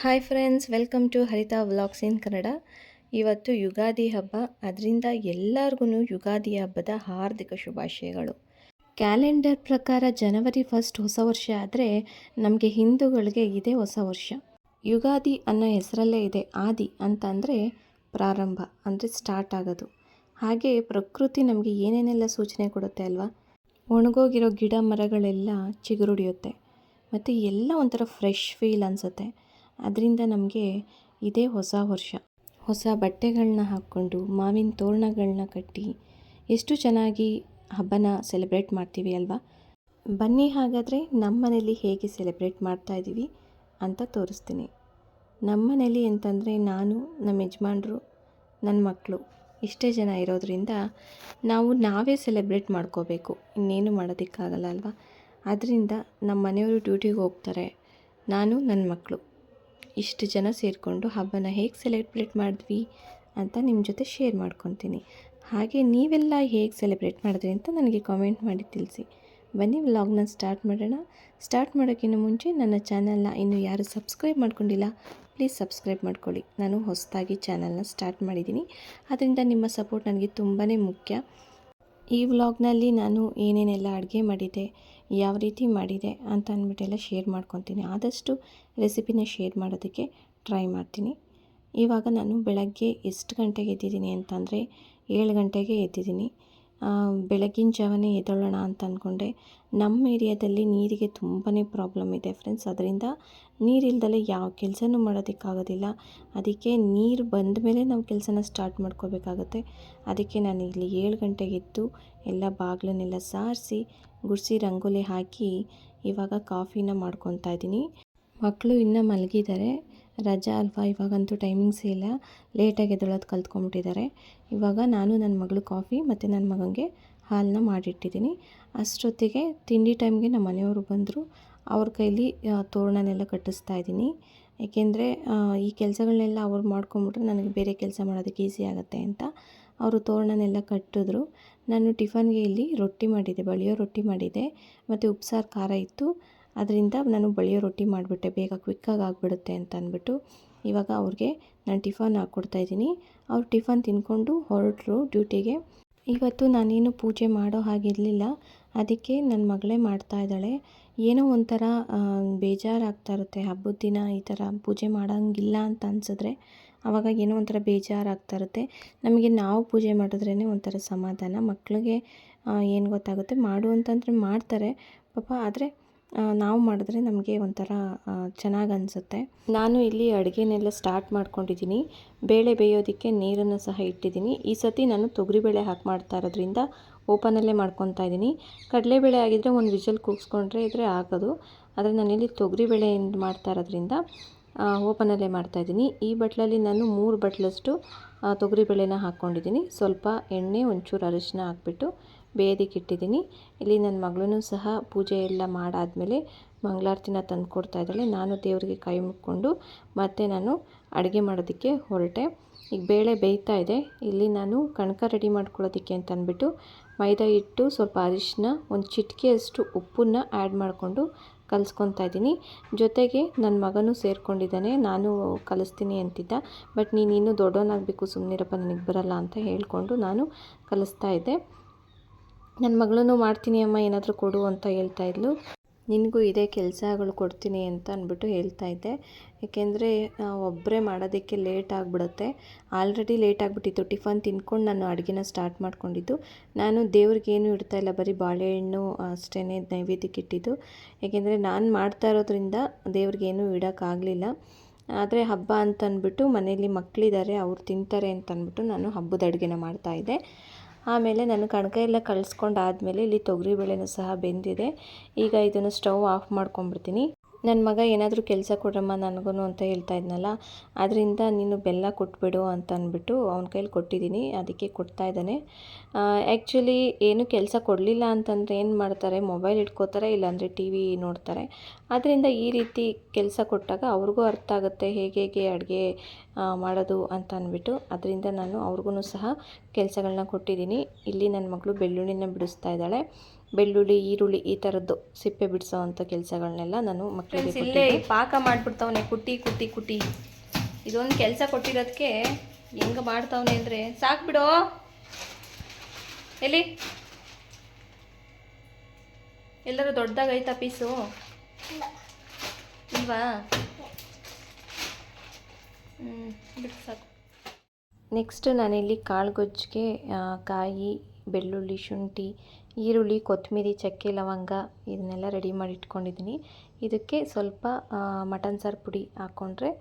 Hi friends, welcome to Haritha vlogs in Kannada. ಇವತ್ತು ಯುಗಾದಿ ಹಬ್ಬ. ಅದರಿಂದ ಎಲ್ಲರಿಗೂ ಯುಗಾದಿ ಹಬ್ಬದ ಹಾರ್ದಿಕ ಶುಭಾಶಯಗಳು. ಕ್ಯಾಲೆಂಡರ್ ಪ್ರಕಾರ ಜನವರಿ 1 ಹೊಸ ವರ್ಷ ಆದರೆ ನಮಗೆ ಹಿಂದೂಗಳಿಗೆ ಇದೇ ಹೊಸ ವರ್ಷ. ಯುಗಾದಿ ಅನ್ನೋ ಹೆಸರಲ್ಲೇ ಇದೆ. ಆದಿ ಅಂತ ಅಂದರೆ ಪ್ರಾರಂಭ, ಅಂದರೆ ಸ್ಟಾರ್ಟ್ ಆಗೋದು. ಹಾಗೆ ಪ್ರಕೃತಿ ನಮಗೆ ಏನೇನೆಲ್ಲ ಸೂಚನೆ ಕೊಡುತ್ತೆ ಅಲ್ವಾ. ಒಣಗೋಗಿರೋ ಗಿಡ ಮರಗಳೆಲ್ಲ ಚಿಗುರುಡಿಯುತ್ತೆ ಮತ್ತು ಎಲ್ಲ ಒಂಥರ ಫ್ರೆಶ್ ಫೀಲ್ ಅನಿಸುತ್ತೆ. ಅದರಿಂದ ನಮಗೆ ಇದೇ ಹೊಸ ವರ್ಷ. ಹೊಸ ಬಟ್ಟೆಗಳನ್ನ ಹಾಕ್ಕೊಂಡು ಮಾವಿನ ತೋರಣಗಳನ್ನ ಕಟ್ಟಿ ಎಷ್ಟು ಚೆನ್ನಾಗಿ ಹಬ್ಬನ ಸೆಲೆಬ್ರೇಟ್ ಮಾಡ್ತೀವಿ ಅಲ್ವಾ. ಬನ್ನಿ ಹಾಗಾದರೆ ನಮ್ಮ ಮನೇಲಿ ಹೇಗೆ ಸೆಲೆಬ್ರೇಟ್ ಮಾಡ್ತಾಯಿದ್ದೀವಿ ಅಂತ ತೋರಿಸ್ತೀನಿ. ನಮ್ಮ ಮನೇಲಿ ಅಂತಂದರೆ ನಾನು, ನಮ್ಮ ಯಜಮಾನ್ರು, ನನ್ನ ಮಕ್ಕಳು ಇಷ್ಟೇ ಜನ ಇರೋದ್ರಿಂದ ನಾವೇ ಸೆಲೆಬ್ರೇಟ್ ಮಾಡ್ಕೋಬೇಕು, ಇನ್ನೇನು ಮಾಡೋದಕ್ಕಾಗಲ್ಲ ಅಲ್ವಾ. ಅದರಿಂದ ನಮ್ಮ ಮನೆಯವರು ಡ್ಯೂಟಿಗೆ ಹೋಗ್ತಾರೆ, ನಾನು ನನ್ನ ಮಕ್ಕಳು ಇಷ್ಟು ಜನ ಸೇರಿಕೊಂಡು ಹಬ್ಬನ ಹೇಗೆ ಸೆಲೆಬ್ರೇಟ್ ಮಾಡಿದ್ವಿ ಅಂತ ನಿಮ್ಮ ಜೊತೆ ಶೇರ್ ಮಾಡ್ಕೊತೀನಿ. ಹಾಗೆ ನೀವೆಲ್ಲ ಹೇಗೆ ಸೆಲೆಬ್ರೇಟ್ ಮಾಡಿದ್ರಿ ಅಂತ ನನಗೆ ಕಾಮೆಂಟ್ ಮಾಡಿ ತಿಳಿಸಿ. ಬನ್ನಿ ವ್ಲಾಗ್ನ ಸ್ಟಾರ್ಟ್ ಮಾಡೋಣ. ಸ್ಟಾರ್ಟ್ ಮಾಡೋಕ್ಕಿಂತ ಮುಂಚೆ ನನ್ನ ಚಾನಲ್ನ ಇನ್ನೂ ಯಾರು ಸಬ್ಸ್ಕ್ರೈಬ್ ಮಾಡ್ಕೊಂಡಿಲ್ಲ, ಪ್ಲೀಸ್ ಸಬ್ಸ್ಕ್ರೈಬ್ ಮಾಡ್ಕೊಳ್ಳಿ. ನಾನು ಹೊಸದಾಗಿ ಚಾನಲ್ನ ಸ್ಟಾರ್ಟ್ ಮಾಡಿದ್ದೀನಿ, ಅದರಿಂದ ನಿಮ್ಮ ಸಪೋರ್ಟ್ ನನಗೆ ತುಂಬಾ ಮುಖ್ಯ. ಈ ವ್ಲಾಗ್ನಲ್ಲಿ ನಾನು ಏನೇನೆಲ್ಲ ಅಡುಗೆ ಮಾಡಿದೆ, ಯಾವ ರೀತಿ ಮಾಡಿದೆ ಅಂತ ಅಂದ್ಬಿಟ್ಟೆಲ್ಲ ಶೇರ್ ಮಾಡ್ಕೊತೀನಿ. ಆದಷ್ಟು ರೆಸಿಪಿನ ಶೇರ್ ಮಾಡೋದಕ್ಕೆ ಟ್ರೈ ಮಾಡ್ತೀನಿ. ಇವಾಗ ನಾನು ಬೆಳಗ್ಗೆ ಎಷ್ಟು ಗಂಟೆಗೆ ಎದ್ದಿದ್ದೀನಿ ಅಂತಂದರೆ 7 ಗಂಟೆಗೆ ಎದ್ದಿದ್ದೀನಿ. ಬೆಳಗಿನ ಜಾವನೇ ಎದ್ದೇಳೋಣ ಅಂತ ಅಂದ್ಕೊಂಡೆ. ನಮ್ಮ ಏರಿಯಾದಲ್ಲಿ ನೀರಿಗೆ ತುಂಬಾ ಪ್ರಾಬ್ಲಮ್ ಇದೆ ಫ್ರೆಂಡ್ಸ್. ಅದರಿಂದ ನೀರಿಲ್ದಲೇ ಯಾವ ಕೆಲಸನೂ ಮಾಡೋದಕ್ಕಾಗೋದಿಲ್ಲ. ಅದಕ್ಕೆ ನೀರು ಬಂದ ಮೇಲೆ ನಾವು ಕೆಲಸನ ಸ್ಟಾರ್ಟ್ ಮಾಡ್ಕೋಬೇಕಾಗತ್ತೆ. ಅದಕ್ಕೆ ನಾನು ಇಲ್ಲಿ 7 ಗಂಟೆಗೆ ಎದ್ದು ಎಲ್ಲ ಬಾಗಿಲನ್ನೆಲ್ಲ ಸಾರಿಸಿ ಗುಡಿಸಿ ರಂಗೋಲಿ ಹಾಕಿ ಇವಾಗ ಕಾಫಿನ ಮಾಡ್ಕೊತಾ ಇದ್ದೀನಿ. ಮಕ್ಕಳು ಇನ್ನೂ ಮಲಗಿದ್ದಾರೆ, ರಜಾ ಅಲ್ವಾ, ಇವಾಗಂತೂ ಟೈಮಿಂಗ್ಸೇ ಇಲ್ಲ, ಲೇಟಾಗಿ ಎದ್ದೇಳೋದು ಕಲ್ತ್ಕೊಂಡ್ಬಿಟ್ಟಿದ್ದಾರೆ. ಇವಾಗ ನಾನು ನನ್ನ ಮಗಳು ಕಾಫಿ ಮತ್ತು ನನ್ನ ಮಗನಿಗೆ ಹಾಲನ್ನ ಮಾಡಿಟ್ಟಿದ್ದೀನಿ. ಅಷ್ಟೊತ್ತಿಗೆ ತಿಂಡಿ ಟೈಮ್ಗೆ ನಮ್ಮ ಮನೆಯವರು ಬಂದರು. ಅವ್ರ ಕೈಲಿ ತೋರಣನೆಲ್ಲ ಕಟ್ಟಿಸ್ತಾ ಇದ್ದೀನಿ. ಏಕೆಂದರೆ ಈ ಕೆಲಸಗಳನ್ನೆಲ್ಲ ಅವ್ರು ಮಾಡ್ಕೊಂಬಿಟ್ರೆ ನನಗೆ ಬೇರೆ ಕೆಲಸ ಮಾಡೋದಕ್ಕೆ ಈಸಿ ಆಗುತ್ತೆ ಅಂತ ಅವರು ತೋರಣನೆಲ್ಲ ಕಟ್ಟಿದ್ರು. ನಾನು ಟಿಫನ್ಗೆ ಇಲ್ಲಿ ರೊಟ್ಟಿ ಮಾಡಿದ್ದೆ, ಬಳಿಯೋ ರೊಟ್ಟಿ ಮಾಡಿದ್ದೆ ಮತ್ತು ಉಪ್ಸಾರು ಖಾರ ಇತ್ತು. ಅದರಿಂದ ನಾನು ಬಳಿಯೋ ರೊಟ್ಟಿ ಮಾಡಿಬಿಟ್ಟೆ, ಬೇಗ ಕ್ವಿಕ್ಕಾಗಿ ಆಗಿಬಿಡುತ್ತೆ ಅಂತ ಅಂದ್ಬಿಟ್ಟು. ಇವಾಗ ಅವ್ರಿಗೆ ನಾನು ಟಿಫನ್ ಹಾಕ್ಕೊಡ್ತಾಯಿದ್ದೀನಿ. ಅವ್ರು ಟಿಫನ್ ತಿಂದ್ಕೊಂಡು ಹೊರಟರು ಡ್ಯೂಟಿಗೆ. ಇವತ್ತು ನಾನೇನು ಪೂಜೆ ಮಾಡೋ ಹಾಗಿರಲಿಲ್ಲ, ಅದಕ್ಕೆ ನನ್ನ ಮಗಳೇ ಮಾಡ್ತಾ ಇದ್ದಾಳೆ. ಏನೋ ಒಂಥರ ಬೇಜಾರಾಗ್ತಾ ಇರುತ್ತೆ ಹಬ್ಬದ ದಿನ ಈ ಥರ ಪೂಜೆ ಮಾಡೋಂಗಿಲ್ಲ ಅಂತ ಅನಿಸಿದ್ರೆ. ಆವಾಗ ಏನೋ ಒಂಥರ ಬೇಜಾರಾಗ್ತಾ ಇರುತ್ತೆ. ನಮಗೆ ನಾವು ಪೂಜೆ ಮಾಡಿದ್ರೇ ಒಂಥರ ಸಮಾಧಾನ. ಮಕ್ಕಳಿಗೆ ಏನು ಗೊತ್ತಾಗುತ್ತೆ, ಮಾಡು ಅಂತಂದರೆ ಮಾಡ್ತಾರೆ ಪಾಪ, ಆದರೆ ನಾವು ಮಾಡಿದ್ರೆ ನಮಗೆ ಒಂಥರ ಚೆನ್ನಾಗಿ ಅನಿಸುತ್ತೆ. ನಾನು ಇಲ್ಲಿ ಅಡುಗೆನೆಲ್ಲ ಸ್ಟಾರ್ಟ್ ಮಾಡ್ಕೊಂಡಿದ್ದೀನಿ. ಬೇಳೆ ಬೇಯೋದಕ್ಕೆ ನೀರನ್ನು ಸಹ ಇಟ್ಟಿದ್ದೀನಿ. ಈ ಸತಿ ನಾನು ತೊಗರಿಬೇಳೆ ಹಾಕಿ ಮಾಡ್ತಾ ಇರೋದ್ರಿಂದ ಓಪನಲ್ಲೇ ಮಾಡ್ಕೊತಾ ಇದ್ದೀನಿ. ಕಡಲೆಬೇಳೆ ಆಗಿದ್ದರೆ ಒಂದು ವಿಷಲ್ ಕೂಗಿಸ್ಕೊಂಡ್ರೆ ಇದ್ರೆ ಆಗೋದು, ಆದರೆ ನಾನಿಲ್ಲಿ ತೊಗರಿಬೇಳೆಯಿಂದ ಮಾಡ್ತಾ ಇರೋದ್ರಿಂದ ಓಪನಲ್ಲೇ ಮಾಡ್ತಾಯಿದ್ದೀನಿ. ಈ ಬಟ್ಲಲ್ಲಿ ನಾನು 3 ಬಟ್ಲಷ್ಟು ತೊಗರಿಬೇಳೆನ ಹಾಕ್ಕೊಂಡಿದ್ದೀನಿ. ಸ್ವಲ್ಪ ಎಣ್ಣೆ, ಒಂಚೂರು ಅರಿಶಿನ ಹಾಕ್ಬಿಟ್ಟು ಬೇಯೋದಕ್ಕೆ ಇಟ್ಟಿದ್ದೀನಿ. ಇಲ್ಲಿ ನನ್ನ ಮಗಳೂ ಸಹ ಪೂಜೆ ಎಲ್ಲ ಮಾಡಾದಮೇಲೆ ಮಂಗಳಾರತಿನ ತಂದು ಕೊಡ್ತಾ ಇದ್ದಾಳೆ. ನಾನು ದೇವರಿಗೆ ಕೈ ಮುಕ್ಕೊಂಡು ಮತ್ತೆ ನಾನು ಅಡುಗೆ ಮಾಡೋದಕ್ಕೆ ಹೊರಟೆ. ಈಗ ಬೇಳೆ ಬೇಯ್ತಾ ಇದೆ. ಇಲ್ಲಿ ನಾನು ಕಣಕ ರೆಡಿ ಮಾಡ್ಕೊಳ್ಳೋದಕ್ಕೆ ಅಂತ ಅಂದ್ಬಿಟ್ಟು ಮೈದಾ ಹಿಟ್ಟು, ಸ್ವಲ್ಪ ಅರಿಶಿನ, ಒಂದು ಚಿಟಿಕೆಯಷ್ಟು ಉಪ್ಪನ್ನು ಆ್ಯಡ್ ಮಾಡಿಕೊಂಡು ಕಲಿಸ್ಕೊತಾ ಇದ್ದೀನಿ. ಜೊತೆಗೆ ನನ್ನ ಮಗನೂ ಸೇರಿಕೊಂಡಿದ್ದಾನೆ. ನಾನು ಕಲಿಸ್ತೀನಿ ಅಂತಿದ್ದ, ಬಟ್ ನೀನು ಇನ್ನೂ ದೊಡ್ಡವನಾಗಬೇಕು, ಸುಮ್ಮನಿರಪ್ಪ, ನನಗೆ ಬರಲ್ಲ ಅಂತ ಹೇಳಿಕೊಂಡು ನಾನು ಕಲಿಸ್ತಾ ಇದ್ದೆ. ನನ್ನ ಮಗಳೂ ಮಾಡ್ತೀನಿ ಅಮ್ಮ, ಏನಾದರೂ ಕೊಡು ಅಂತ ಹೇಳ್ತಾ ಇದ್ಲು. ನಿನಗೂ ಇದೇ ಕೆಲಸಗಳು ಕೊಡ್ತೀನಿ ಅಂತ ಅಂದ್ಬಿಟ್ಟು ಹೇಳ್ತಾ ಇದ್ದೆ. ಏಕೆಂದರೆ ಒಬ್ಬರೇ ಮಾಡೋದಕ್ಕೆ ಲೇಟ್ ಆಗಿಬಿಡುತ್ತೆ. ಆಲ್ರೆಡಿ ಲೇಟ್ ಆಗಿಬಿಟ್ಟಿತ್ತು. ಟಿಫನ್ ತಿಂದ್ಕೊಂಡು ನಾನು ಅಡುಗೆನ ಸ್ಟಾರ್ಟ್ ಮಾಡ್ಕೊಂಡಿದ್ದು. ನಾನು ದೇವ್ರಿಗೇನು ಇಡ್ತಾಯಿಲ್ಲ, ಬರೀ ಬಾಳೆಹಣ್ಣು ಅಷ್ಟೇ ನೈವೇದ್ಯಕ್ಕೆ ಇಟ್ಟಿದ್ದು. ಏಕೆಂದರೆ ನಾನು ಮಾಡ್ತಾ ಇರೋದ್ರಿಂದ ದೇವ್ರಿಗೇನು ಇಡೋಕ್ಕಾಗಲಿಲ್ಲ. ಆದರೆ ಹಬ್ಬ ಅಂತಂದ್ಬಿಟ್ಟು ಮನೇಲಿ ಮಕ್ಕಳಿದ್ದಾರೆ, ಅವ್ರು ತಿಂತಾರೆ ಅಂತಂದ್ಬಿಟ್ಟು ನಾನು ಹಬ್ಬದ ಅಡುಗೆನ ಮಾಡ್ತಾಯಿದ್ದೆ. ಆಮೇಲೆ ನಾನು ಕಣಕ ಎಲ್ಲ ಕಲಿಸ್ಕೊಂಡಾದಮೇಲೆ ಇಲ್ಲಿ ತೊಗರಿಬೇಳೆನೂ ಸಹ ಬೆಂದಿದೆ. ಈಗ ಇದನ್ನು ಸ್ಟವ್ ಆಫ್ ಮಾಡ್ಕೊಂಡ್ಬಿಡ್ತೀನಿ. ನನ್ನ ಮಗ ಏನಾದರೂ ಕೆಲಸ ಕೊಡಮ್ಮ ನನಗೂ ಅಂತ ಹೇಳ್ತಾ ಇದ್ನಲ್ಲ, ಅದರಿಂದ ನೀನು ಬೆಲ್ಲ ಕೊಟ್ಬಿಡು ಅಂತ ಅಂದ್ಬಿಟ್ಟು ಅವನ ಕೈಲಿ ಕೊಟ್ಟಿದ್ದೀನಿ. ಅದಕ್ಕೆ ಕೊಡ್ತಾ ಇದ್ದಾನೆ. ಆ್ಯಕ್ಚುಲಿ ಏನು ಕೆಲಸ ಕೊಡಲಿಲ್ಲ ಅಂತಂದರೆ ಏನು ಮಾಡ್ತಾರೆ, ಮೊಬೈಲ್ ಇಟ್ಕೋತಾರೆ, ಇಲ್ಲಾಂದರೆ ಟಿ ವಿ ನೋಡ್ತಾರೆ. ಆದ್ದರಿಂದ ಈ ರೀತಿ ಕೆಲಸ ಕೊಟ್ಟಾಗ ಅವ್ರಿಗೂ ಅರ್ಥ ಆಗುತ್ತೆ ಹೇಗೆ ಅಡುಗೆ ಮಾಡೋದು ಅಂತ ಅಂದ್ಬಿಟ್ಟು. ಅದರಿಂದ ನಾನು ಅವ್ರಿಗೂ ಸಹ ಕೆಲಸಗಳನ್ನ ಕೊಟ್ಟಿದ್ದೀನಿ. ಇಲ್ಲಿ ನನ್ನ ಮಗಳು ಬೆಳ್ಳುಳ್ಳಿನ ಬಿಡಿಸ್ತಾ ಇದ್ದಾಳೆ. ಬೆಳ್ಳುಳ್ಳಿ, ಈರುಳ್ಳಿ ಈ ಥರದ್ದು ಸಿಪ್ಪೆ ಬಿಡಿಸೋ ಅಂಥ ಕೆಲಸಗಳನ್ನೆಲ್ಲ ನಾನು ಮಕ್ಕಳಿಗೆ ಇಲ್ಲೇ ಪಾಕ ಮಾಡಿಬಿಡ್ತಾವನೆ ಕುಟ್ಟಿ ಕುಟ್ಟಿ ಕುಟ್ಟಿ. ಇದೊಂದು ಕೆಲಸ ಕೊಟ್ಟಿರೋದಕ್ಕೆ ಹೆಂಗೆ ಮಾಡ್ತಾವನೆ ಅಂದರೆ ಸಾಕು ಬಿಡೋ. ಎಲ್ಲಿ ಎಲ್ಲರೂ ದೊಡ್ಡದಾಗೈತಾ ಪೀಸು ಇಲ್ವಾ? ಬಿಟ್ಟು ಸಾಕು. ನೆಕ್ಸ್ಟ್ ನಾನಿಲ್ಲಿ ಕಾಳುಗೊಜ್ಜಿಗೆ ಕಾಯಿ, ಬೆಳ್ಳುಳ್ಳಿ, ಶುಂಠಿ, ಈರುಳ್ಳಿ, ಕೊತ್ತಂಬರಿ, ಚಕ್ಕೆ, ಲವಂಗ ಇದನ್ನೆಲ್ಲ ರೆಡಿ ಮಾಡಿ ಇಟ್ಕೊಂಡಿದ್ದೀನಿ. ಇದಕ್ಕೆ ಸ್ವಲ್ಪ ಮಟನ್ ಸಾರು ಪುಡಿ ಹಾಕ್ಕೊಂಡ್ರೆ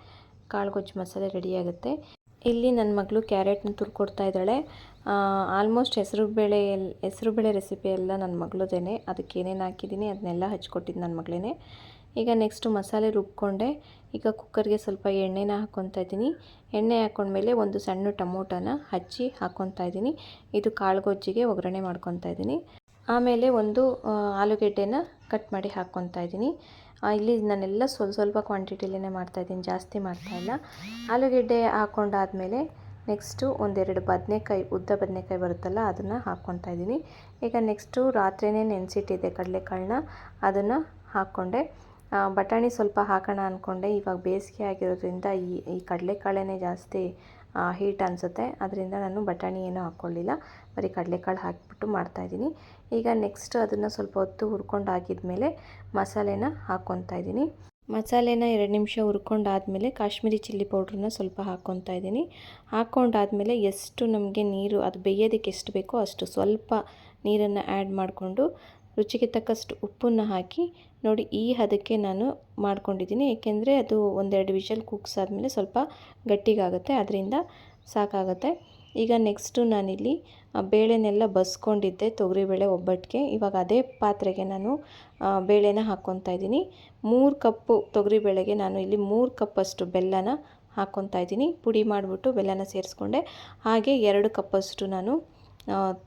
ಕಾಳುಗೊಜ್ಜು ಮಸಾಲೆ ರೆಡಿಯಾಗುತ್ತೆ. ಇಲ್ಲಿ ನನ್ನ ಮಗಳು ಕ್ಯಾರೆಟ್ನ ತುರ್ಕೊಡ್ತಾ ಇದ್ದಾಳೆ. ಆಲ್ಮೋಸ್ಟ್ ಹೆಸರುಬೇಳೆ ರೆಸಿಪಿ ಎಲ್ಲ ನನ್ನ ಮಗಳದೇನೆ. ಅದಕ್ಕೆ ಏನೇನು ಹಾಕಿದ್ದೀನಿ ಅದನ್ನೆಲ್ಲ ಹಚ್ಕೊಟ್ಟಿದ್ದು ನನ್ನ ಮಗಳೇ. ಈಗ ನೆಕ್ಸ್ಟು ಮಸಾಲೆ ರುಬ್ಕೊಂಡೆ. ಈಗ ಕುಕ್ಕರ್ಗೆ ಸ್ವಲ್ಪ ಎಣ್ಣೆನ ಹಾಕ್ಕೊತಾ ಇದ್ದೀನಿ. ಎಣ್ಣೆ ಹಾಕ್ಕೊಂಡ್ಮೇಲೆ ಒಂದು ಸಣ್ಣ ಟೊಮೊಟೊನ ಹಚ್ಚಿ ಹಾಕ್ಕೊತಾ ಇದ್ದೀನಿ. ಇದು ಕಾಳುಗೊಜ್ಜಿಗೆ ಒಗ್ಗರಣೆ ಮಾಡ್ಕೊತಾ ಇದ್ದೀನಿ. ಆಮೇಲೆ ಒಂದು ಆಲೂಗೆಡ್ಡೆನ ಕಟ್ ಮಾಡಿ ಹಾಕ್ಕೊತಾ ಇದ್ದೀನಿ. ಇಲ್ಲಿ ನಾನೆಲ್ಲ ಸ್ವಲ್ಪ ಕ್ವಾಂಟಿಟಿಲೇ ಮಾಡ್ತಾಯಿದ್ದೀನಿ, ಜಾಸ್ತಿ ಮಾಡ್ತಾಯಿಲ್ಲ. ಆಲೂಗೆಡ್ಡೆ ಹಾಕ್ಕೊಂಡಾದಮೇಲೆ ನೆಕ್ಸ್ಟು ಒಂದೆರಡು ಬದನೆಕಾಯಿ, ಉದ್ದ ಬದನೆಕಾಯಿ ಬರುತ್ತಲ್ಲ ಅದನ್ನು ಹಾಕ್ಕೊತಾ ಇದ್ದೀನಿ. ಈಗ ನೆಕ್ಸ್ಟು ರಾತ್ರಿಯೇ ನೆನೆಸಿಟ್ಟಿದ್ದೆ ಕಡಲೆಕಾಳನ್ನ, ಅದನ್ನು ಹಾಕ್ಕೊಂಡೆ. ಬಟಾಣಿ ಸ್ವಲ್ಪ ಹಾಕೋಣ ಅಂದ್ಕೊಂಡೆ. ಇವಾಗ ಬೇಸಿಗೆ ಆಗಿರೋದ್ರಿಂದ ಈ ಕಡಲೆಕಾಳೇ ಜಾಸ್ತಿ ಹೀಟ್ ಅನಿಸುತ್ತೆ. ಅದರಿಂದ ನಾನು ಬಟಾಣಿ ಏನೂ ಹಾಕ್ಕೊಳ್ಳಿಲ್ಲ, ಬರೀ ಕಡಲೆಕಾಳು ಹಾಕಿಬಿಟ್ಟು ಮಾಡ್ತಾಯಿದ್ದೀನಿ. ಈಗ ನೆಕ್ಸ್ಟ್ ಅದನ್ನು ಸ್ವಲ್ಪ ಹೊತ್ತು ಹುರ್ಕೊಂಡಾಗಿದ್ಮೇಲೆ ಮಸಾಲೆನ ಹಾಕ್ಕೊತಾ ಇದ್ದೀನಿ. ಮಸಾಲೆನ 2 ನಿಮಿಷ ಹುರ್ಕೊಂಡಾದಮೇಲೆ ಕಾಶ್ಮೀರಿ ಚಿಲ್ಲಿ ಪೌಡ್ರನ್ನ ಸ್ವಲ್ಪ ಹಾಕ್ಕೊತಾ ಇದ್ದೀನಿ. ಹಾಕ್ಕೊಂಡಾದಮೇಲೆ ಎಷ್ಟು ನಮಗೆ ನೀರು, ಅದು ಬೇಯೋದಕ್ಕೆ ಎಷ್ಟು ಬೇಕೋ ಅಷ್ಟು ಸ್ವಲ್ಪ ನೀರನ್ನು ಆ್ಯಡ್ ಮಾಡಿಕೊಂಡು ರುಚಿಗೆ ತಕ್ಕಷ್ಟು ಉಪ್ಪನ್ನು ಹಾಕಿ ನೋಡಿ ಈ ಹದಕ್ಕೆ ನಾನು ಮಾಡ್ಕೊಂಡಿದ್ದೀನಿ. ಏಕೆಂದರೆ ಅದು 1-2 ವಿಷಲ್ ಕೂಗ್ಸಾದ್ಮೇಲೆ ಸ್ವಲ್ಪ ಗಟ್ಟಿಗಾಗುತ್ತೆ, ಅದರಿಂದ ಸಾಕಾಗುತ್ತೆ. ಈಗ ನೆಕ್ಸ್ಟು ನಾನಿಲ್ಲಿ ಬೇಳೆನೆಲ್ಲ ಬಸ್ಕೊಂಡಿದ್ದೆ, ತೊಗರಿಬೇಳೆ ಒಬ್ಬಟ್ಟಿಗೆ. ಇವಾಗ ಅದೇ ಪಾತ್ರೆಗೆ ನಾನು ಬೇಳೆನ ಹಾಕ್ಕೊತಾ ಇದ್ದೀನಿ. 3 ಕಪ್ಪು ತೊಗರಿಬೇಳೆಗೆ ನಾನು ಇಲ್ಲಿ 3 ಕಪ್ಪಷ್ಟು ಬೆಲ್ಲನ ಹಾಕ್ಕೊತಾ ಇದ್ದೀನಿ. ಪುಡಿ ಮಾಡಿಬಿಟ್ಟು ಬೆಲ್ಲನ ಸೇರಿಸ್ಕೊಂಡೆ. ಹಾಗೆ 2 ಕಪ್ಪಷ್ಟು ನಾನು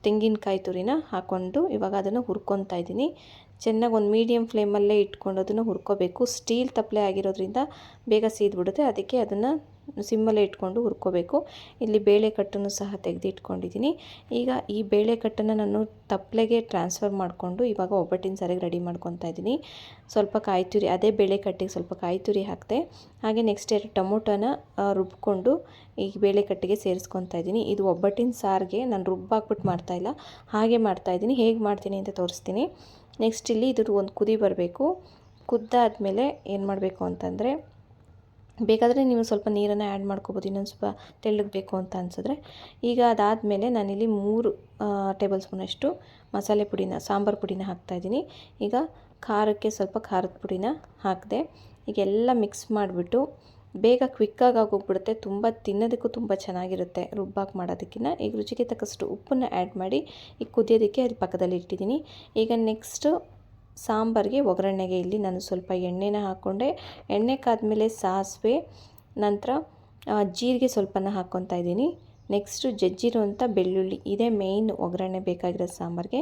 ತೆಂಗಿನಕಾಯಿ ತುರಿನ ಹಾಕ್ಕೊಂಡು ಇವಾಗ ಅದನ್ನು ಹುರ್ಕೊತಾ ಇದ್ದೀನಿ. ಚೆನ್ನಾಗಿ ಒಂದು ಮೀಡಿಯಮ್ ಫ್ಲೇಮಲ್ಲೇ ಇಟ್ಕೊಂಡು ಅದನ್ನು ಹುರ್ಕೋಬೇಕು. ಸ್ಟೀಲ್ ತಪ್ಪಲೆ ಆಗಿರೋದ್ರಿಂದ ಬೇಗ ಸೀದ್ಬಿಡುತ್ತೆ, ಅದಕ್ಕೆ ಅದನ್ನು ಸಿಮ್ಮಲ್ಲೇ ಇಟ್ಕೊಂಡು ಹುರ್ಕೋಬೇಕು. ಇಲ್ಲಿ ಬೇಳೆಕಟ್ಟನ್ನು ಸಹ ತೆಗೆದಿಟ್ಕೊಂಡಿದ್ದೀನಿ. ಈಗ ಈ ಬೇಳೆಕಟ್ಟನ್ನು ನಾನು ತಪ್ಪಲೆಗೆ ಟ್ರಾನ್ಸ್ಫರ್ ಮಾಡಿಕೊಂಡು ಇವಾಗ ಒಬ್ಬಟ್ಟಿನ ಸಾರಿಗೆ ರೆಡಿ ಮಾಡ್ಕೊತಾ ಇದ್ದೀನಿ. ಸ್ವಲ್ಪ ಕಾಯಿ ತುರಿ, ಅದೇ ಬೇಳೆಕಟ್ಟಿಗೆ ಸ್ವಲ್ಪ ಕಾಯಿ ತುರಿ ಹಾಕಿದೆ. ಹಾಗೆ ನೆಕ್ಸ್ಟ್ 2 ಟೊಮೊಟೊನ ರುಬ್ಕೊಂಡು ಈ ಬೇಳೆಕಟ್ಟಿಗೆ ಸೇರಿಸ್ಕೊತಾ ಇದ್ದೀನಿ. ಇದು ಒಬ್ಬಟ್ಟಿನ ಸಾರಿಗೆ ನಾನು ರುಬ್ಬಾಕ್ಬಿಟ್ಟು ಮಾಡ್ತಾಯಿಲ್ಲ, ಹಾಗೆ ಮಾಡ್ತಾಯಿದ್ದೀನಿ. ಹೇಗೆ ಮಾಡ್ತೀನಿ ಅಂತ ತೋರಿಸ್ತೀನಿ. ನೆಕ್ಸ್ಟ್ ಇಲ್ಲಿ ಇದು ಒಂದು ಕುದಿ ಬರಬೇಕು. ಕುದ್ದಾದಮೇಲೆ ಏನು ಮಾಡಬೇಕು ಅಂತಂದರೆ, ಬೇಕಾದರೆ ನೀವು ಸ್ವಲ್ಪ ನೀರನ್ನು ಆ್ಯಡ್ ಮಾಡ್ಕೋಬೋದು, ಇನ್ನೊಂದು ಸ್ವಲ್ಪ ತೆಳ್ಳಗೆ ಬೇಕು ಅಂತ ಅನಿಸಿದ್ರೆ. ಈಗ ಅದಾದಮೇಲೆ ನಾನಿಲ್ಲಿ 3 ಟೇಬಲ್ ಸ್ಪೂನಷ್ಟು ಮಸಾಲೆ ಪುಡಿನ, ಸಾಂಬಾರು ಪುಡಿನ ಹಾಕ್ತಾಯಿದ್ದೀನಿ. ಈಗ ಖಾರಕ್ಕೆ ಸ್ವಲ್ಪ ಖಾರದ ಪುಡಿನ ಹಾಕಿದೆ. ಈಗ ಎಲ್ಲ ಮಿಕ್ಸ್ ಮಾಡಿಬಿಟ್ಟು ಬೇಗ ಕ್ವಿಕ್ಕಾಗಿ ಆಗೋಗ್ಬಿಡುತ್ತೆ. ತುಂಬ ತಿನ್ನೋದಕ್ಕೂ ತುಂಬ ಚೆನ್ನಾಗಿರುತ್ತೆ ರುಬ್ಬಾಕಿ ಮಾಡೋದಕ್ಕಿಂತ. ಈಗ ರುಚಿಗೆ ತಕ್ಕಷ್ಟು ಉಪ್ಪನ್ನು ಆ್ಯಡ್ ಮಾಡಿ ಈಗ ಕುದಿಯೋದಕ್ಕೆ ಅಲ್ಲಿ ಪಕ್ಕದಲ್ಲಿ ಇಟ್ಟಿದ್ದೀನಿ. ಈಗ ನೆಕ್ಸ್ಟು ಸಾಂಬಾರಿಗೆ ಒಗ್ಗರಣೆಗೆ ಇಲ್ಲಿ ನಾನು ಸ್ವಲ್ಪ ಎಣ್ಣೆನ ಹಾಕ್ಕೊಂಡೆ. ಎಣ್ಣೆ ಕಾದ್ಮೇಲೆ ಸಾಸಿವೆ, ನಂತರ ಜೀರಿಗೆ ಸ್ವಲ್ಪನ ಹಾಕ್ಕೊತಾ ಇದ್ದೀನಿ. ನೆಕ್ಸ್ಟು ಜಜ್ಜಿರೋಂಥ ಬೆಳ್ಳುಳ್ಳಿ, ಇದೇ ಮೇಯ್ನ್ ಒಗ್ಗರಣೆ ಬೇಕಾಗಿರೋ ಸಾಂಬಾರಿಗೆ.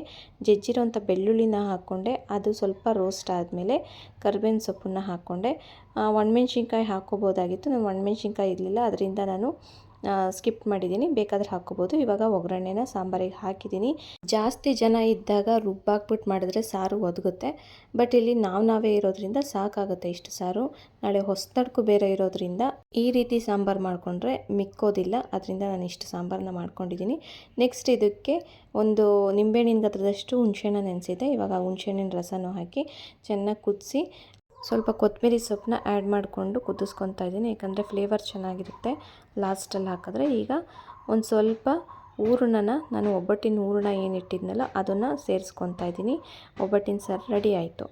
ಜಜ್ಜಿರೋಂಥ ಬೆಳ್ಳುಳ್ಳಿನ ಹಾಕ್ಕೊಂಡೆ. ಅದು ಸ್ವಲ್ಪ ರೋಸ್ಟ್ ಆದಮೇಲೆ ಕರಿಬೇವಿನ ಸೊಪ್ಪನ್ನು ಹಾಕ್ಕೊಂಡೆ. ಒಣಮೆಣ್ಸಿನ್ಕಾಯಿ ಹಾಕ್ಕೋಬೋದಾಗಿತ್ತು, ನಾನು ಒಣಮೆಣ್ಸಿನ್ಕಾಯಿ ಇರಲಿಲ್ಲ, ಅದರಿಂದ ನಾನು ಸ್ಕಿಪ್ ಮಾಡಿದ್ದೀನಿ. ಬೇಕಾದರೆ ಹಾಕ್ಕೋಬೋದು. ಇವಾಗ ಒಗ್ಗರಣೆನ ಸಾಂಬಾರಿಗೆ ಹಾಕಿದ್ದೀನಿ. ಜಾಸ್ತಿ ಜನ ಇದ್ದಾಗ ರುಬ್ಬಾಕ್ಬಿಟ್ಟು ಮಾಡಿದ್ರೆ ಸಾರು ಒದಗುತ್ತೆ. ಬಟ್ ಇಲ್ಲಿ ನಾವೇ ಇರೋದ್ರಿಂದ ಸಾಕಾಗುತ್ತೆ ಇಷ್ಟು ಸಾರು. ನಾಳೆ ಹೊಸತಡ್ಕು ಬೇರೆ ಇರೋದ್ರಿಂದ ಈ ರೀತಿ ಸಾಂಬಾರು ಮಾಡಿಕೊಂಡ್ರೆ ಮಿಕ್ಕೋದಿಲ್ಲ, ಅದರಿಂದ ನಾನು ಇಷ್ಟು ಸಾಂಬಾರನ್ನ ಮಾಡ್ಕೊಂಡಿದ್ದೀನಿ. ನೆಕ್ಸ್ಟ್ ಇದಕ್ಕೆ ಒಂದು ನಿಂಬೆಹಣ್ಣಿನ ಗಾತ್ರದಷ್ಟು ಹುಣಸೆಹಣ್ಣು ನೆನೆಸಿದೆ. ಇವಾಗ ಹುಣಸೆಹಣ್ಣಿನ ರಸನೂ ಹಾಕಿ ಚೆನ್ನಾಗಿ ಕುದಿಸಿ ಸ್ವಲ್ಪ ಕೊತ್ತಂಬರಿ ಸೊಪ್ಪನ್ನ ಆ್ಯಡ್ ಮಾಡಿಕೊಂಡು ಕುದಿಸ್ಕೊತಾ ಇದ್ದೀನಿ. ಯಾಕಂದರೆ ಫ್ಲೇವರ್ ಚೆನ್ನಾಗಿರುತ್ತೆ ಲಾಸ್ಟಲ್ಲಿ ಹಾಕಿದ್ರೆ. ಈಗ ಒಂದು ಸ್ವಲ್ಪ ಹೂರಣನ, ನಾನು ಒಬ್ಬಟ್ಟಿನ ಹೂರಣ ಏನಿಟ್ಟಿದ್ನಲ್ಲ ಅದನ್ನು ಸೇರಿಸ್ಕೊತಾ ಇದ್ದೀನಿ. ಒಬ್ಬಟ್ಟಿನ ಸಾರು ರೆಡಿ ಆಯಿತು.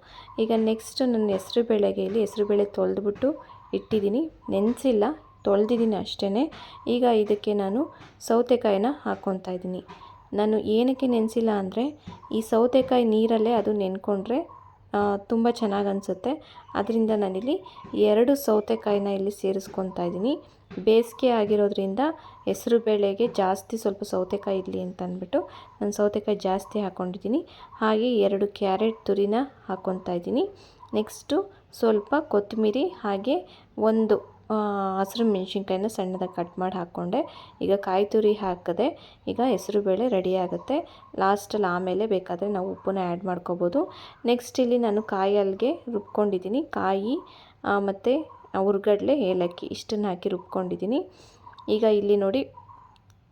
ಈಗ ನೆಕ್ಸ್ಟ್ ನನ್ನ ಹೆಸರುಬೇಳೆಗೆ ಇಲ್ಲಿ ಹೆಸರುಬೇಳೆ ತೊಳೆದ್ಬಿಟ್ಟು ಇಟ್ಟಿದ್ದೀನಿ, ನೆನೆಸಿಲ್ಲ, ತೊಳೆದಿದ್ದೀನಿ ಅಷ್ಟೇ. ಈಗ ಇದಕ್ಕೆ ನಾನು ಸೌತೆಕಾಯಿನ ಹಾಕ್ಕೊತಾ ಇದ್ದೀನಿ. ನಾನು ಏನಕ್ಕೆ ನೆನೆಸಿಲ್ಲ ಅಂದರೆ, ಈ ಸೌತೆಕಾಯಿ ನೀರಲ್ಲೇ ಅದು ನೆನ್ಕೊಂಡ್ರೆ ತುಂಬ ಚೆನ್ನಾಗಿ ಅನಿಸುತ್ತೆ. ಅದರಿಂದ ನಾನಿಲ್ಲಿ 2 ಸೌತೆಕಾಯಿನ ಇಲ್ಲಿ ಸೇರಿಸ್ಕೊತಾ ಇದ್ದೀನಿ. ಬೇಸಿಗೆ ಆಗಿರೋದ್ರಿಂದ ಹೆಸರು ಬೇಳೆಗೆ ಜಾಸ್ತಿ ಸ್ವಲ್ಪ ಸೌತೆಕಾಯಿ ಇರಲಿ ಅಂತ ಅಂದ್ಬಿಟ್ಟು ನಾನು ಸೌತೆಕಾಯಿ ಜಾಸ್ತಿ ಹಾಕ್ಕೊಂಡಿದ್ದೀನಿ. ಹಾಗೆ 2 ಕ್ಯಾರೆಟ್ ತುರಿನ ಹಾಕ್ಕೊತಾ ಇದ್ದೀನಿ. ನೆಕ್ಸ್ಟು ಸ್ವಲ್ಪ ಕೊತ್ತಂಬರಿ, ಹಾಗೆ ಒಂದು ಹಸಿರು ಮೆಣಸಿನ್ಕಾಯಿನ ಸಣ್ಣದಾಗಿ ಕಟ್ ಮಾಡಿ ಹಾಕ್ಕೊಂಡೆ. ಈಗ ಕಾಯಿ ತುರಿ ಹಾಕಿದೆ. ಈಗ ಹೆಸರುಬೇಳೆ ರೆಡಿ ಆಗುತ್ತೆ. ಲಾಸ್ಟಲ್ಲಿ ಆಮೇಲೆ ಬೇಕಾದರೆ ನಾವು ಉಪ್ಪನ್ನ ಆ್ಯಡ್ ಮಾಡ್ಕೋಬೋದು. ನೆಕ್ಸ್ಟ್ ಇಲ್ಲಿ ನಾನು ಕಾಯಿ ಹಲ್ಗೆ ರುಬ್ಕೊಂಡಿದ್ದೀನಿ. ಕಾಯಿ ಮತ್ತು ಹುರ್ಗಡ್ಲೆ, ಏಲಕ್ಕಿ ಇಷ್ಟನ್ನು ಹಾಕಿ ರುಬ್ಕೊಂಡಿದ್ದೀನಿ. ಈಗ ಇಲ್ಲಿ ನೋಡಿ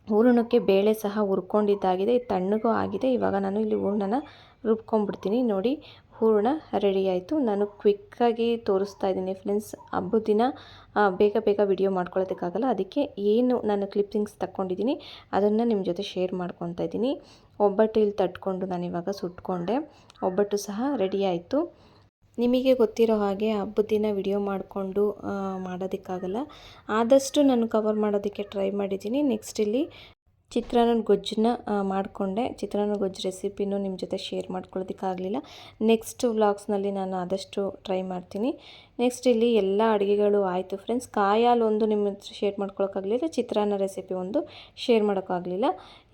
ಹೂರಣಕ್ಕೆ ಬೇಳೆ ಸಹ ಹುರ್ಕೊಂಡಿದ್ದಾಗಿದೆ. ತಣ್ಣಗೂ ಆಗಿದೆ. ಇವಾಗ ನಾನು ಇಲ್ಲಿ ಹೂರಣನ ರುಬ್ಕೊಂಡ್ಬಿಡ್ತೀನಿ. ನೋಡಿ ಹೂರಣ ರೆಡಿ ಆಯಿತು. ನಾನು ಕ್ವಿಕ್ಕಾಗಿ ತೋರಿಸ್ತಾ ಇದ್ದೀನಿ ಫ್ರೆಂಡ್ಸ್. ಹಬ್ಬದ ದಿನ ಬೇಗ ಬೇಗ ವಿಡಿಯೋ ಮಾಡ್ಕೊಳ್ಳೋದಕ್ಕಾಗಲ್ಲ. ಅದಕ್ಕೆ ಏನು ನಾನು ಕ್ಲಿಪ್ಪಿಂಗ್ಸ್ ತಗೊಂಡಿದ್ದೀನಿ ಅದನ್ನು ನಿಮ್ಮ ಜೊತೆ ಶೇರ್ ಮಾಡ್ಕೊತಾ ಇದ್ದೀನಿ. ಒಬ್ಬಟ್ಟು ಇಲ್ಲಿ ತಟ್ಕೊಂಡು ನಾನಿವಾಗ ಸುಟ್ಕೊಂಡೆ. ಒಬ್ಬಟ್ಟು ಸಹ ರೆಡಿ ಆಯಿತು. ನಿಮಗೆ ಗೊತ್ತಿರೋ ಹಾಗೆ ಹಬ್ಬದ ದಿನ ವಿಡಿಯೋ ಮಾಡಿಕೊಂಡು ಮಾಡೋದಕ್ಕಾಗಲ್ಲ. ಆದಷ್ಟು ನಾನು ಕವರ್ ಮಾಡೋದಕ್ಕೆ ಟ್ರೈ ಮಾಡಿದ್ದೀನಿ. ನೆಕ್ಸ್ಟ್ ಇಲ್ಲಿ ಚಿತ್ರಾನ್ನದ ಗೊಜ್ಜನ್ನ ಮಾಡಿಕೊಂಡೆ. ಚಿತ್ರಾನ್ನದ ಗೊಜ್ಜು ರೆಸಿಪಿನೂ ನಿಮ್ಮ ಜೊತೆ ಶೇರ್ ಮಾಡ್ಕೊಳ್ಳೋದಕ್ಕಾಗಲಿಲ್ಲ. ನೆಕ್ಸ್ಟ್ ವ್ಲಾಗ್ಸ್ನಲ್ಲಿ ನಾನು ಆದಷ್ಟು ಟ್ರೈ ಮಾಡ್ತೀನಿ. ನೆಕ್ಸ್ಟ್ ಇಲ್ಲಿ ಎಲ್ಲ ಅಡುಗೆಗಳು ಆಯಿತು ಫ್ರೆಂಡ್ಸ್. ಕಾಯಿ ಹಾಲು ಒಂದು ನಿಮ್ಮ ಹತ್ರ ಶೇರ್ ಮಾಡ್ಕೊಳ್ಳೋಕ್ಕಾಗಲಿಲ್ಲ. ಚಿತ್ರಾನ್ನ ರೆಸಿಪಿ ಒಂದು ಶೇರ್ ಮಾಡೋಕ್ಕಾಗಲಿಲ್ಲ.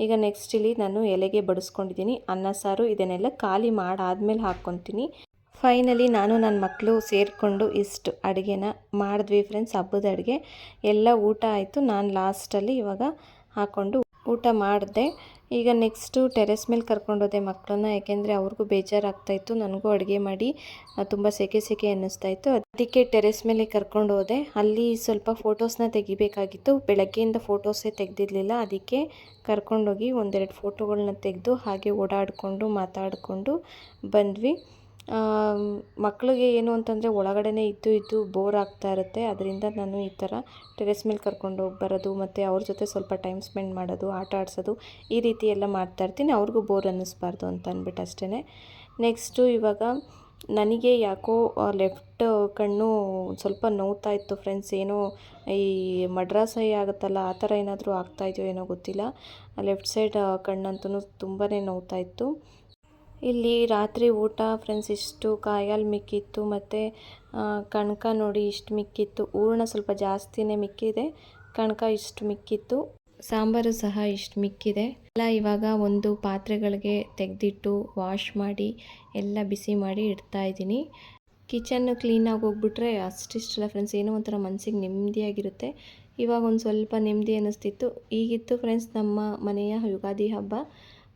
ಈಗ ನೆಕ್ಸ್ಟ್ ಇಲ್ಲಿ ನಾನು ಎಲೆಗೆ ಬಡಿಸ್ಕೊಂಡಿದ್ದೀನಿ. ಅನ್ನ ಸಾರು ಇದನ್ನೆಲ್ಲ ಖಾಲಿ ಮಾಡಾದ್ಮೇಲೆ ಹಾಕ್ಕೊತೀನಿ. ಫೈನಲಿ ನಾನು ನನ್ನ ಮಕ್ಕಳು ಸೇರಿಕೊಂಡು ಇಷ್ಟು ಅಡುಗೆನ ಮಾಡಿದ್ವಿ ಫ್ರೆಂಡ್ಸ್. ಹಬ್ಬದ ಅಡುಗೆ ಎಲ್ಲ ಊಟ ಆಯಿತು. ನಾನು ಲಾಸ್ಟಲ್ಲಿ ಇವಾಗ ಹಾಕ್ಕೊಂಡು ಊಟ ಮಾಡಿದೆ. ಈಗ ನೆಕ್ಸ್ಟು ಟೆರೆಸ್ ಮೇಲೆ ಕರ್ಕೊಂಡೋದೆ ಮಕ್ಕಳನ್ನ. ಯಾಕೆಂದರೆ ಅವ್ರಿಗೂ ಬೇಜಾರಾಗ್ತಾಯಿತ್ತು, ನನಗೂ ಅಡುಗೆ ಮಾಡಿ ತುಂಬ ಸೆಕೆ ಅನ್ನಿಸ್ತಾಯಿತ್ತು. ಅದಕ್ಕೆ ಟೆರೆಸ್ ಮೇಲೆ ಕರ್ಕೊಂಡು ಹೋದೆ. ಅಲ್ಲಿ ಸ್ವಲ್ಪ ಫೋಟೋಸ್ನ ತೆಗಿಬೇಕಾಗಿತ್ತು. ಬೆಳಗ್ಗೆಯಿಂದ ಫೋಟೋಸೇ ತೆಗೆದಿರಲಿಲ್ಲ. ಅದಕ್ಕೆ ಕರ್ಕೊಂಡೋಗಿ ಒಂದೆರಡು ಫೋಟೋಗಳನ್ನ ತೆಗೆದು ಹಾಗೆ ಓಡಾಡಿಕೊಂಡು ಮಾತಾಡಿಕೊಂಡು ಬಂದ್ವಿ. ಮಕ್ಕಳಿಗೆ ಏನು ಅಂತಂದರೆ ಒಳಗಡೆನೇ ಇದ್ದು ಬೋರ್ ಆಗ್ತಾ ಇರುತ್ತೆ. ಅದರಿಂದ ನಾನು ಈ ಥರ ಟೆರೆಸ್ ಮೇಲೆ ಕರ್ಕೊಂಡು ಹೋಗಿ ಬರೋದು ಮತ್ತು ಅವ್ರ ಜೊತೆ ಸ್ವಲ್ಪ ಟೈಮ್ ಸ್ಪೆಂಡ್ ಮಾಡೋದು, ಆಟ ಆಡಿಸೋದು, ಈ ರೀತಿ ಎಲ್ಲ ಮಾಡ್ತಾಯಿರ್ತೀನಿ. ಅವ್ರಿಗೂ ಬೋರ್ ಅನ್ನಿಸ್ಬಾರ್ದು ಅಂತ ಅಂದ್ಬಿಟ್ಟು ಅಷ್ಟೇ. ನೆಕ್ಸ್ಟು ಇವಾಗ ನನಗೆ ಯಾಕೋ ಲೆಫ್ಟ್ ಕಣ್ಣು ಸ್ವಲ್ಪ ನೋವ್ತಾ ಇತ್ತು ಫ್ರೆಂಡ್ಸ್. ಏನೋ ಈ ಮಡ್ರಾಸೈ ಆಗುತ್ತಲ್ಲ ಆ ಥರ ಏನಾದರೂ ಆಗ್ತಾಯಿದೆಯೋ ಏನೋ ಗೊತ್ತಿಲ್ಲ. ಲೆಫ್ಟ್ ಸೈಡ್ ಕಣ್ಣಂತೂ ತುಂಬಾ ನೋವ್ತಾ ಇತ್ತು. ಇಲ್ಲಿ ರಾತ್ರಿ ಊಟ ಫ್ರೆಂಡ್ಸ್ ಇಷ್ಟು ಕಾಯಿ ಹಾಲು ಮಿಕ್ಕಿತ್ತು ಮತ್ತು ಕಣಕ ನೋಡಿ ಇಷ್ಟು ಮಿಕ್ಕಿತ್ತು. ಹೂರಣ ಸ್ವಲ್ಪ ಜಾಸ್ತಿನೇ ಮಿಕ್ಕಿದೆ. ಕಣಕ ಇಷ್ಟು ಮಿಕ್ಕಿತ್ತು. ಸಾಂಬಾರು ಸಹ ಇಷ್ಟು ಮಿಕ್ಕಿದೆ. ಎಲ್ಲ ಇವಾಗ ಒಂದು ಪಾತ್ರೆಗಳಿಗೆ ತೆಗೆದಿಟ್ಟು ವಾಶ್ ಮಾಡಿ ಎಲ್ಲ ಬಿಸಿ ಮಾಡಿ ಇಡ್ತಾ ಇದ್ದೀನಿ. ಕಿಚನ್ನು ಕ್ಲೀನಾಗಿ ಹೋಗ್ಬಿಟ್ರೆ ಅಷ್ಟಿಷ್ಟಲ್ಲ ಫ್ರೆಂಡ್ಸ್. ಏನೋ ಒಂಥರ ಮನಸ್ಸಿಗೆ ನೆಮ್ಮದಿಯಾಗಿರುತ್ತೆ. ಇವಾಗ ಒಂದು ಸ್ವಲ್ಪ ನೆಮ್ಮದಿ ಅನ್ನಿಸ್ತಿತ್ತು. ಹೀಗಿತ್ತು ಫ್ರೆಂಡ್ಸ್ ನಮ್ಮ ಮನೆಯ ಯುಗಾದಿ ಹಬ್ಬ.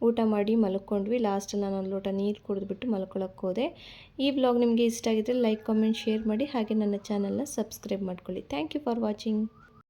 ಊಟ ಮಾಡಿ ಮಲ್ಕೊಂಡ್ವಿ. ಲಾಸ್ಟಲ್ಲಿ ನಾನು ಒಂದು ಲೋಟ ನೀರು ಕುಡಿದ್ಬಿಟ್ಟು ಮಲ್ಕೊಳ್ಳೋಕ್ಕೆ ಹೋದೆ. ಈ ವ್ಲಾಗ್ ನಿಮಗೆ ಇಷ್ಟ ಆಗಿದ್ದರೆ ಲೈಕ್, ಕಾಮೆಂಟ್, ಶೇರ್ ಮಾಡಿ. ಹಾಗೆ ನನ್ನ ಚಾನಲ್ನ ಸಬ್ಸ್ಕ್ರೈಬ್ ಮಾಡ್ಕೊಳ್ಳಿ. Thank you for watching.